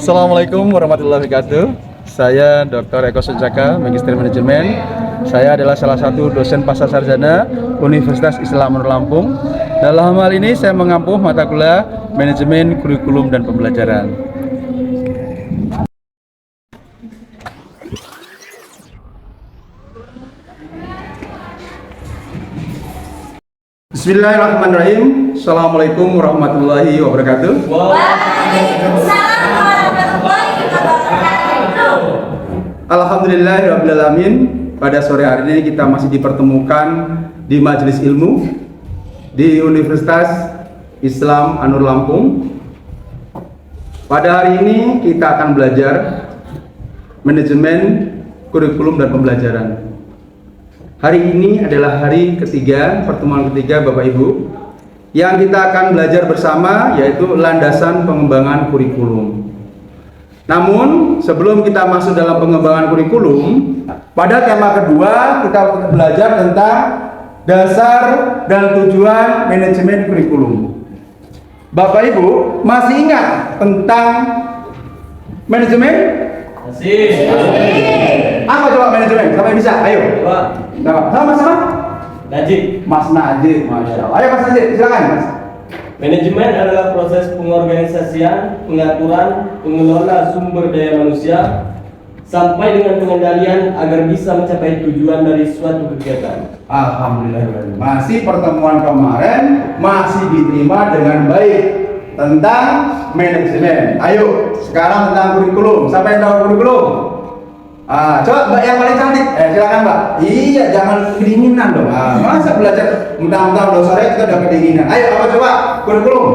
Assalamualaikum warahmatullahi wabarakatuh. Saya Dr. Eko Sucaka, Magister Manajemen. Saya adalah salah satu dosen pasca sarjana Universitas Islam Nur Lampung. Dalam hal ini saya mengampu mata kuliah Manajemen Kurikulum dan Pembelajaran. Bismillahirrahmanirrahim. Assalamualaikum warahmatullahi wabarakatuh. Waalaikumsalam warahmatullahi wabarakatuh. Alhamdulillahirrahmanirrahim. Pada sore hari ini kita masih dipertemukan di majelis ilmu di Universitas Islam Nur Lampung. Pada hari ini kita akan belajar manajemen kurikulum dan pembelajaran. Hari ini adalah hari ketiga, pertemuan ketiga Bapak Ibu, yang kita akan belajar bersama, yaitu landasan pengembangan kurikulum. Namun sebelum kita masuk dalam pengembangan kurikulum, pada tema kedua kita belajar tentang dasar dan tujuan manajemen kurikulum. Bapak Ibu masih ingat tentang manajemen? Masih. Apa coba manajemen? Sampai bisa? Ayo. Sama-sama. Najib. Mas Najib, Masya Allah. Ayo Mas Najib, silakan Mas. Manajemen adalah proses pengorganisasian, pengaturan, pengelola sumber daya manusia sampai dengan pengendalian agar bisa mencapai tujuan dari suatu kegiatan. Alhamdulillah. Masih pertemuan kemarin masih diterima dengan baik tentang manajemen. Ayo, sekarang tentang kurikulum. Siapa yang tahu kurikulum? Coba Mbak yang paling cantik. Silakan Mbak. Iya, jangan kedinginan dong. Masa belajar mentang-mentang udah sore kita udah kedinginan. Ayo, apa coba kurikulum?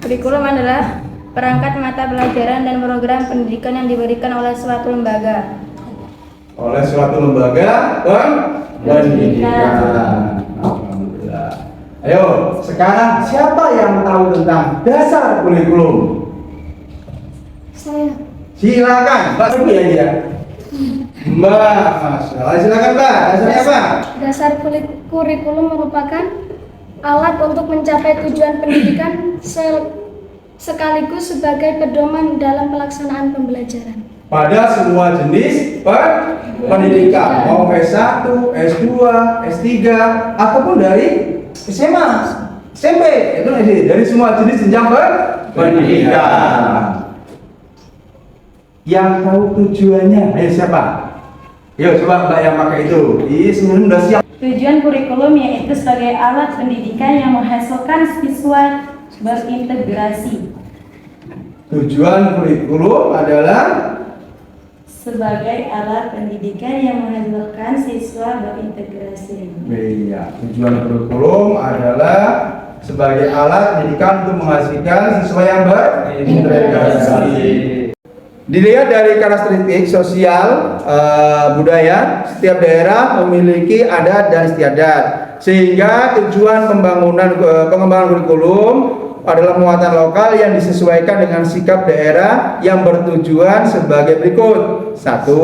Kurikulum adalah perangkat mata pelajaran dan program pendidikan yang diberikan oleh suatu lembaga. Oleh suatu lembaga pendidikan. Alhamdulillah. Ayo, sekarang siapa yang tahu tentang dasar kurikulum? Saya. Silakan, Mbak Ibu ya. Mbak, Masya Allah. Silakan Mbak, dasarnya apa? Dasar kurikulum merupakan alat untuk mencapai tujuan pendidikan sekaligus sebagai pedoman dalam pelaksanaan pembelajaran. Pada semua jenis pendidikan, mau S1, S2, S3, ataupun dari SMA, SMP, itu dari semua jenis jenjang pendidikan. Yang tahu tujuannya, ayo siapa? Yuk coba Mbak yang pakai itu. Sebenarnya udah siap. Tujuan kurikulum yaitu sebagai alat pendidikan yang menghasilkan siswa berintegrasi. Tujuan kurikulum adalah Sebagai alat pendidikan yang menghasilkan siswa berintegrasi. Iya, tujuan kurikulum adalah sebagai alat pendidikan untuk menghasilkan siswa yang berintegrasi. Dilihat dari karakteristik sosial budaya, setiap daerah memiliki adat dan istiadat, sehingga tujuan pengembangan kurikulum adalah muatan lokal yang disesuaikan dengan sikap daerah yang bertujuan sebagai berikut. Satu,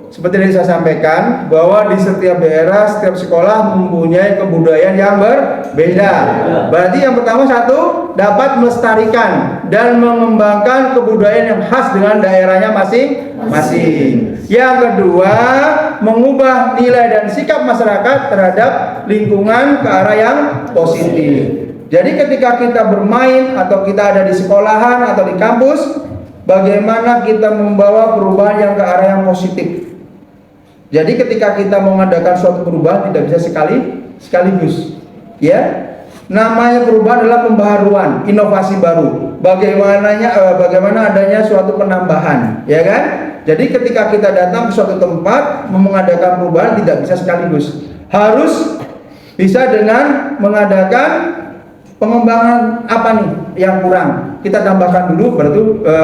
seperti yang saya sampaikan, bahwa di setiap daerah, setiap sekolah mempunyai kebudayaan yang berbeda. Berarti yang pertama, satu, dapat melestarikan dan mengembangkan kebudayaan yang khas dengan daerahnya masing-masing. Yang kedua, mengubah nilai dan sikap masyarakat terhadap lingkungan ke arah yang positif. Jadi ketika kita bermain atau kita ada di sekolahan atau di kampus, bagaimana kita membawa perubahan yang ke arah yang positif. Jadi ketika kita mengadakan suatu perubahan tidak bisa sekaligus, ya. Namanya perubahan adalah pembaharuan, inovasi baru. Bagaimana adanya suatu penambahan, ya kan? Jadi ketika kita datang ke suatu tempat mengadakan perubahan tidak bisa sekaligus. Harus bisa dengan mengadakan pengembangan apa nih yang kurang. Kita tambahkan dulu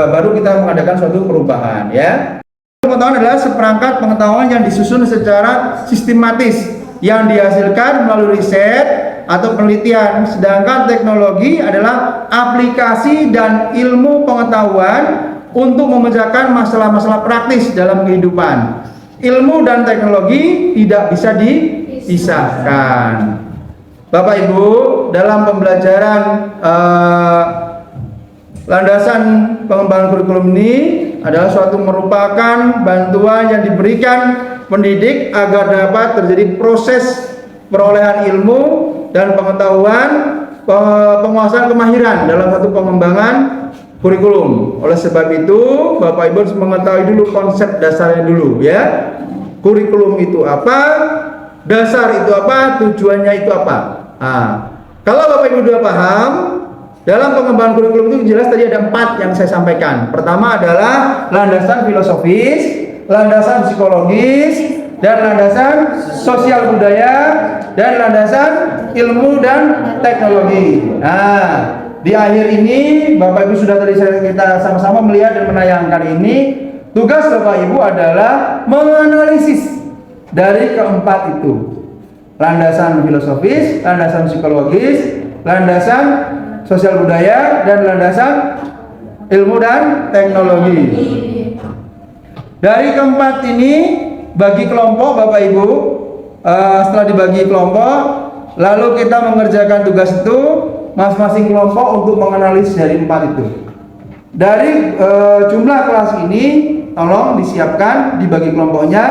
baru kita mengadakan suatu perubahan, ya. Pengetahuan adalah seperangkat pengetahuan yang disusun secara sistematis yang dihasilkan melalui riset atau penelitian, sedangkan teknologi adalah aplikasi dan ilmu pengetahuan untuk memecahkan masalah-masalah praktis dalam kehidupan. Ilmu dan teknologi tidak bisa dipisahkan. Bapak Ibu, dalam pembelajaran landasan pengembangan kurikulum ini adalah suatu merupakan bantuan yang diberikan pendidik agar dapat terjadi proses perolehan ilmu dan pengetahuan, penguasaan kemahiran dalam satu pengembangan kurikulum. Oleh sebab itu, Bapak Ibu harus mengetahui dulu konsep dasarnya dulu ya. Kurikulum itu apa? Dasar itu apa? Tujuannya itu apa? Nah, kalau Bapak Ibu sudah paham, dalam pengembangan kurikulum itu jelas tadi ada 4 yang saya sampaikan. Pertama adalah landasan filosofis, landasan psikologis, dan landasan sosial budaya, dan landasan ilmu dan teknologi. Nah, di akhir ini Bapak Ibu sudah tadi kita sama-sama melihat dan menayangkan ini. Tugas Bapak Ibu adalah menganalisis dari keempat itu. Landasan filosofis, landasan psikologis, landasan sosial budaya, dan landasan ilmu dan teknologi. Dari keempat ini bagi kelompok Bapak Ibu, setelah dibagi kelompok, lalu kita mengerjakan tugas itu masing-masing kelompok untuk menganalisis dari 4 itu. Dari jumlah kelas ini tolong disiapkan dibagi kelompoknya,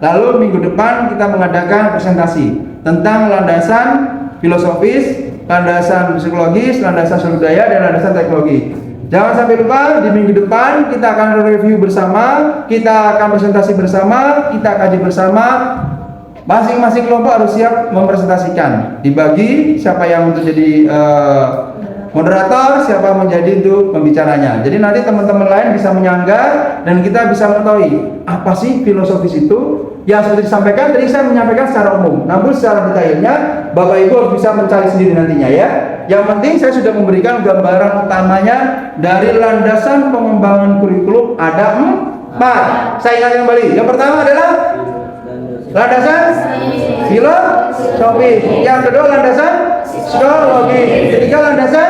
lalu minggu depan kita mengadakan presentasi tentang landasan filosofis, landasan psikologis, landasan sosial budaya, dan landasan teknologi. Jangan sampai lupa, di minggu depan kita akan review bersama, kita akan presentasi bersama, kita kaji bersama. Masing-masing kelompok harus siap mempresentasikan. Dibagi siapa yang untuk jadi moderator, siapa menjadi untuk pembicaranya. Jadi nanti teman-teman lain bisa menyangga dan kita bisa mengetahui apa sih filosofis itu. Yang sudah disampaikan tadi saya menyampaikan secara umum, namun secara detailnya Bapak Ibu harus bisa mencari sendiri nantinya ya. Yang penting saya sudah memberikan gambaran utamanya dari landasan pengembangan kurikulum ada 4. Saya ingatkan kembali. Yang pertama adalah landasan filosofis, yang kedua landasan psikologis, ketiga landasan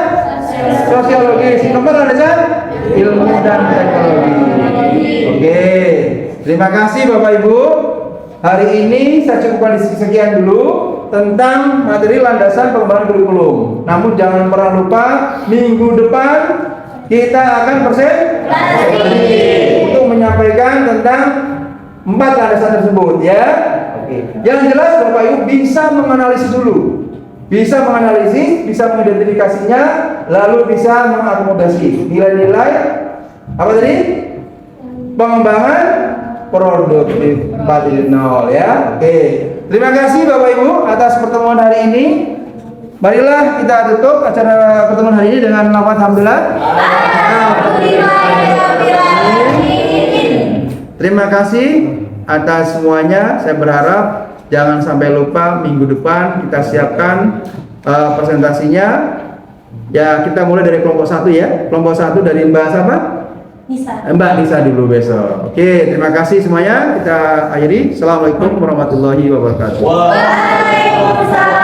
sosiologis, keempat landasan ilmu dan teknologi. Oke, terima kasih Bapak Ibu. Hari ini saya cukupkan sekian dulu tentang materi landasan pengembangan kurikulum. Namun jangan pernah lupa minggu depan kita akan presentasi untuk menyampaikan tentang 4 landasan tersebut ya. Oke. Yang jelas Bapak Ibu bisa menganalisis dulu. Bisa menganalisis, bisa mengidentifikasinya, lalu bisa mengakomodasi nilai-nilai apa tadi? Pengembangan produktif 4.0 ya. Oke. Terima kasih Bapak Ibu atas pertemuan hari ini. Marilah kita tutup acara pertemuan hari ini dengan lafaz hamdalah. Terima kasih atas semuanya. Saya berharap jangan sampai lupa minggu depan kita siapkan presentasinya. Ya, kita mulai dari kelompok 1 ya. Kelompok 1 dari Mbak siapa? Nisa. Mbak Nisa dulu besok. Oke, terima kasih semuanya. Kita akhiri. Assalamualaikum warahmatullahi wabarakatuh. Waalaikumsalam.